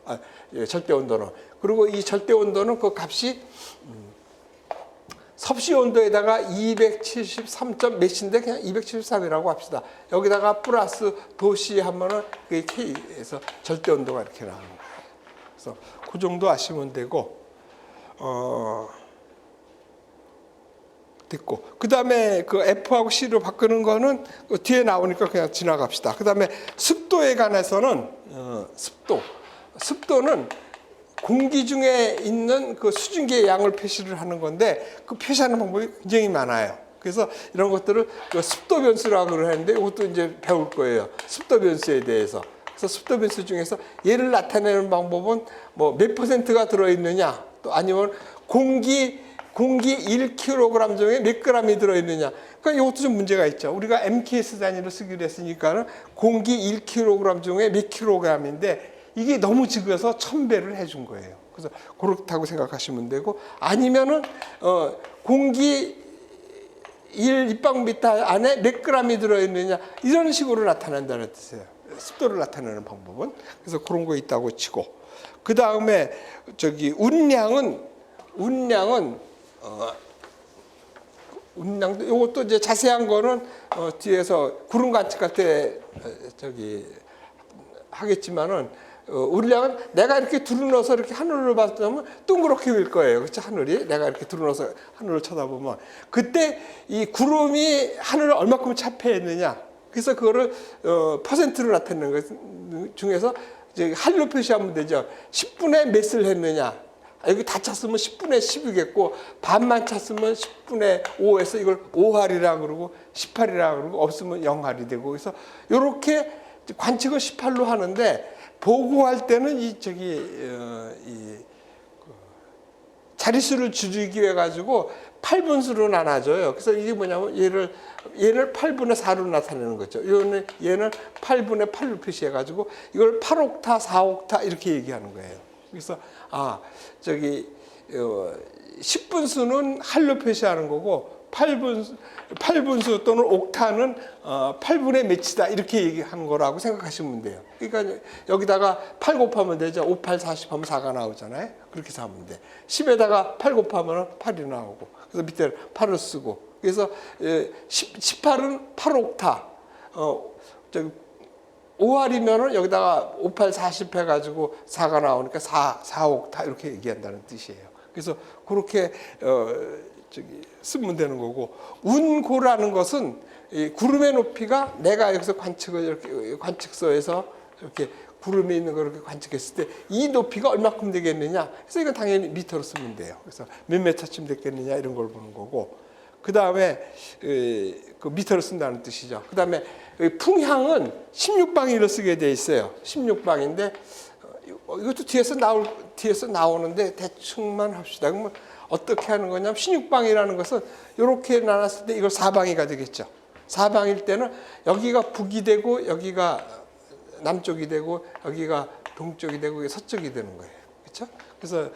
Speaker 1: 절대 온도는. 그리고 이 절대 온도는 그 값이 섭씨 온도에다가 273. 몇인데 그냥 273이라고 합시다. 여기다가 플러스 도 C 하면은 그게 K에서 절대 온도가 이렇게 나오는 거예요. 그래서 그 정도 아시면 되고 됐고, 그 다음에 그 F하고 C로 바꾸는 거는 그 뒤에 나오니까 그냥 지나갑시다. 그 다음에 습도에 관해서는 습도는 공기 중에 있는 그 수증기의 양을 표시를 하는 건데 그 표시하는 방법이 굉장히 많아요. 그래서 이런 것들을 그 습도 변수라고 하는데 이것도 이제 배울 거예요. 습도 변수에 대해서. 그래서 습도 변수 중에서 얘를 나타내는 방법은 뭐 몇 %가 들어있느냐, 또 아니면 공기 1kg 중에 몇 g이 들어있느냐. 그러니까 이것도 좀 문제가 있죠. 우리가 MKS 단위로 쓰기로 했으니까는 공기 1kg 중에 몇 kg인데 이게 너무 적어서 1000배를 해준 거예요. 그래서 그렇다고 생각하시면 되고, 아니면은 공기 1입방미터 안에 몇 g이 들어있느냐 이런 식으로 나타난다는 뜻이에요. 습도를 나타내는 방법은. 그래서 그런 거 있다고 치고, 그 다음에 저기 운량도 이것도 이제 자세한 거는 뒤에서 구름 관측할 때 저기 하겠지만은 운량은 내가 이렇게 두루넣어서 이렇게 하늘을 봤다면 둥그렇게 보일 거예요. 그렇죠? 하늘이 내가 이렇게 두루넣어서 하늘을 쳐다보면 그때 이 구름이 하늘을 얼마큼 차폐했느냐. 그래서 그거를 퍼센트로 나타내는 것 중에서 이제 할로 표시하면 되죠. 10분의 몇을 했느냐. 여기 다 찼으면 10분의 10이겠고 반만 찼으면 10분의 5에서 이걸 5할이라 그러고 18이라 그러고 없으면 0할이 되고, 그래서 이렇게 관측을 18로 하는데 보고할 때는 이 자릿수를 줄이기 위해 가지고 8분수로 나눠줘요. 그래서 이게 뭐냐면 얘를 8분의 4로 나타내는 거죠. 얘는 8분의 8로 표시해 가지고 이걸 8옥타, 4옥타 이렇게 얘기하는 거예요. 그래서 10분수는 할로 표시하는 거고 8분수 또는 옥타는 8분의 몇이다 이렇게 얘기하는 거라고 생각하시면 돼요. 그러니까 여기다가 8 곱하면 되죠. 5, 8, 40 하면 4가 나오잖아요. 그렇게 해서 하면 돼. 10에다가 8 곱하면 8이 나오고, 그래서 밑에 8을 쓰고, 그래서 18은 8옥타, 5할이면은 여기다가 5, 8, 40 해가지고 4가 나오니까 4옥타 이렇게 얘기한다는 뜻이에요. 그래서 그렇게 쓰면 되는 거고, 운고라는 것은 이 구름의 높이가 내가 여기서 관측을 이렇게 관측소에서 이렇게 구름이 있는 걸 이렇게 관측했을 때 이 높이가 얼마큼 되겠느냐. 그래서 이건 당연히 미터로 쓰면 돼요. 그래서 몇 미터쯤 됐겠느냐 이런 걸 보는 거고, 그 다음에 그 미터로 쓴다는 뜻이죠. 그 다음에 풍향은 16방위로 쓰게 돼 있어요. 16방인데 이것도 뒤에서 나오는데 대충만 합시다. 그러면 어떻게 하는 거냐면 16방이라는 것은 이렇게 나눴을 때 이걸 4방위가 되겠죠. 4방일 때는 여기가 북이 되고 여기가 남쪽이 되고 여기가 동쪽이 되고 서쪽이 되는 거예요. 그렇죠? 그래서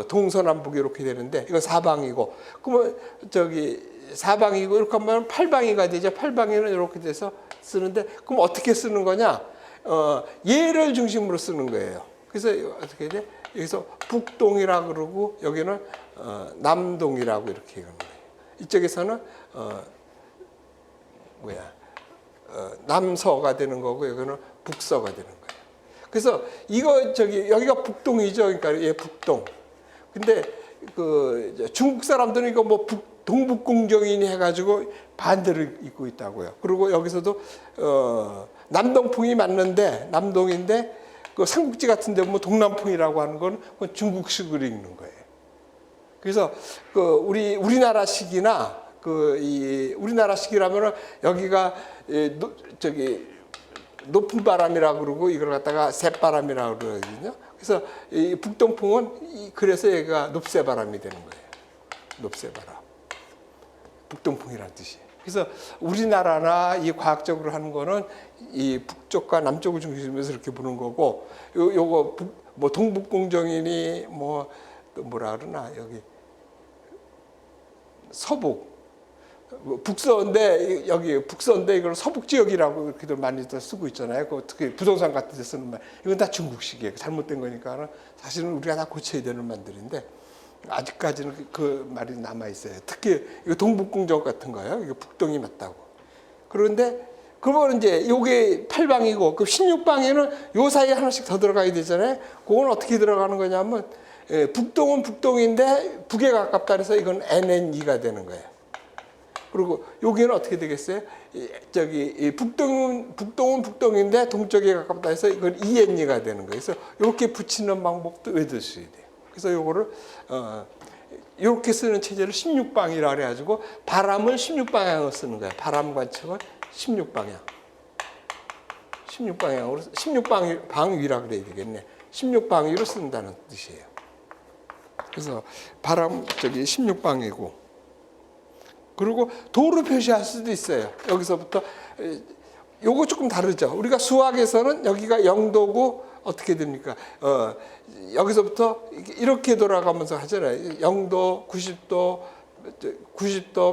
Speaker 1: 동서남북이 이렇게 되는데 이거 4방이고, 그러면 4방이고 이렇게 하면 8방이가 되죠. 8방이는 이렇게 돼서 쓰는데, 그럼 어떻게 쓰는 거냐? 얘를 중심으로 쓰는 거예요. 그래서 어떻게 돼? 여기서 북동이라고 그러고 여기는 남동이라고 이렇게 얘기하는 거예요. 이쪽에서는 남서가 되는 거고 여기는 북서가 되는 거예요. 그래서 여기가 북동이죠. 그러니까 얘 북동. 근데 중국 사람들은 이거 뭐 동북공정인이 해가지고 반대로 입고 있다고요. 그리고 여기서도 남동풍이 맞는데 남동인데 그 삼국지 같은데 보면 동남풍이라고 하는 건 중국식으로 읽는 거예요. 그래서 우리나라식이나 우리나라식이라면은 여기가 높은 바람이라고 그러고 이걸 갖다가 새바람이라고 그러거든요. 그래서 이 북동풍은 그래서 얘가 높새바람이 되는 거예요. 높새바람. 북동풍이라는 뜻이에요. 그래서 우리나라나 이 과학적으로 하는 거는 이 북쪽과 남쪽을 중심으로 이렇게 보는 거고, 요거 뭐 동북공정인이 뭐라 그러나 여기 서북 북서인데 여기 북서인데 이걸 서북 지역이라고 이렇게들 많이 쓰고 있잖아요. 특히 부동산 같은 데 쓰는 말, 이건 다 중국식이에요. 잘못된 거니까 사실은 우리가 다 고쳐야 되는 말들인데 아직까지는 그 말이 남아 있어요. 특히 이거 동북공정 같은 거예요. 이게 북동이 맞다고. 그런데 그러면 이제 요게 8방이고 그 16방에는 요 사이에 하나씩 더 들어가야 되잖아요. 그건 어떻게 들어가는 거냐면 북동은 북동인데 북에 가깝다 그래서 이건 NN2가 되는 거예요. 그리고 여기는 어떻게 되겠어요? 이 북동은 북동인데 동쪽에 가깝다 해서 이건 이엔니가 되는 거예요. 그래서 이렇게 붙이는 방법도 외우셔야 돼요. 그래서 요거를 이렇게 쓰는 체제를 16방이라 그래가지고 바람을 16방향으로 쓰는 거예요. 바람 관측을 16방향. 16방향으로 16방위라 그래야 되겠네. 16방위로 쓴다는 뜻이에요. 그래서 바람 16방이고 그리고 도로 표시할 수도 있어요. 여기서부터 요거 조금 다르죠. 우리가 수학에서는 여기가 0도고 어떻게 됩니까? 여기서부터 이렇게 돌아가면서 하잖아요. 0도, 90도,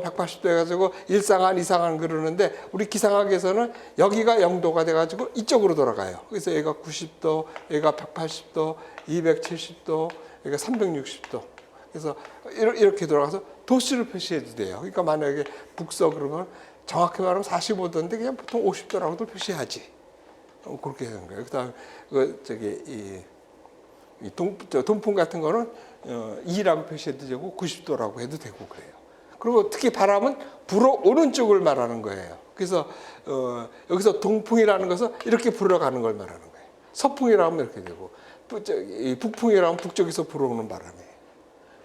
Speaker 1: 180도 해가지고 일상한, 이상한 그러는데 우리 기상학에서는 여기가 0도가 돼가지고 이쪽으로 돌아가요. 그래서 얘가 90도, 얘가 180도, 270도, 얘가 360도. 그래서 이렇게 돌아가서 도수를 표시해도 돼요. 그러니까 만약에 북서 그러면 정확히 말하면 45도인데 그냥 보통 50도라고도 표시하지. 그렇게 하는 거예요. 그다음 동풍 같은 거는 2라고 표시해도 되고 90도라고 해도 되고 그래요. 그리고 특히 바람은 불어오는 쪽을 말하는 거예요. 그래서 여기서 동풍이라는 것은 이렇게 불어가는 걸 말하는 거예요. 서풍이라면 이렇게 되고 북풍이라면 북쪽에서 불어오는 바람이에요.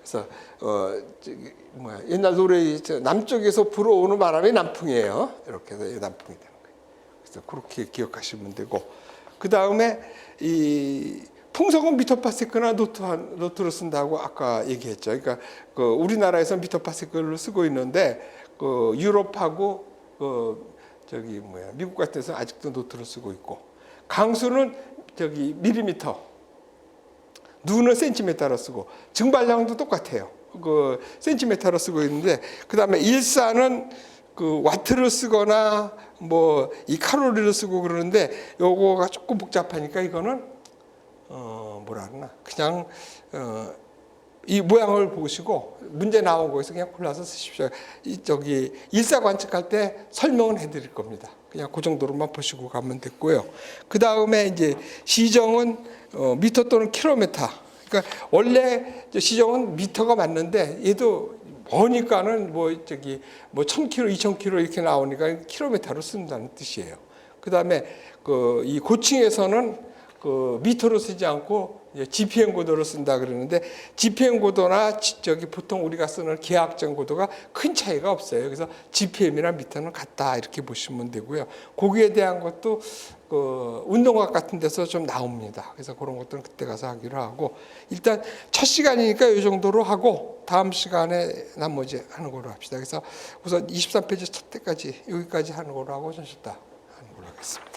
Speaker 1: 그래서 옛날 노래 남쪽에서 불어오는 바람이 남풍이에요. 이렇게 해서 남풍이 되는 거예요. 그래서 그렇게 기억하시면 되고 그 다음에 이 풍속은 미터파스칼이나 노트로 쓴다고 아까 얘기했죠. 그러니까 우리나라에서 미터파스칼로 쓰고 있는데 유럽하고 미국 같은 데서 아직도 노트로 쓰고 있고 강수는 밀리미터, 누는 센티미터로 쓰고 증발량도 똑같아요. 센티미터로 쓰고 있는데 그 다음에 일산은 와트를 쓰거나 이 칼로리를 쓰고 그러는데 요거가 조금 복잡하니까 이거는 뭐라 그러나 그냥 이 모양을 보시고 문제 나온 거에서 그냥 골라서 쓰십시오. 일사 관측할 때 설명은 해드릴 겁니다. 그냥 그 정도로만 보시고 가면 됐고요. 그 다음에 이제 시정은 미터 또는 킬로미터. 그러니까 원래 시정은 미터가 맞는데 얘도 머니까는 1000km, 2000km 이렇게 나오니까 킬로미터로 쓴다는 뜻이에요. 그 다음에 이 고층에서는 미터로 쓰지 않고 GPM 고도로 쓴다 그러는데 GPM 고도나 보통 우리가 쓰는 기하학적 고도가 큰 차이가 없어요. 그래서 GPM이나 미터는 같다 이렇게 보시면 되고요. 거기에 대한 것도 운동학 같은 데서 좀 나옵니다. 그래서 그런 것들은 그때 가서 하기로 하고 일단 첫 시간이니까 이 정도로 하고 다음 시간에 나머지 하는 걸로 합시다. 그래서 우선 23페이지 첫 때까지 여기까지 하는 걸로 하고 전시다 하는 걸로 하겠습니다.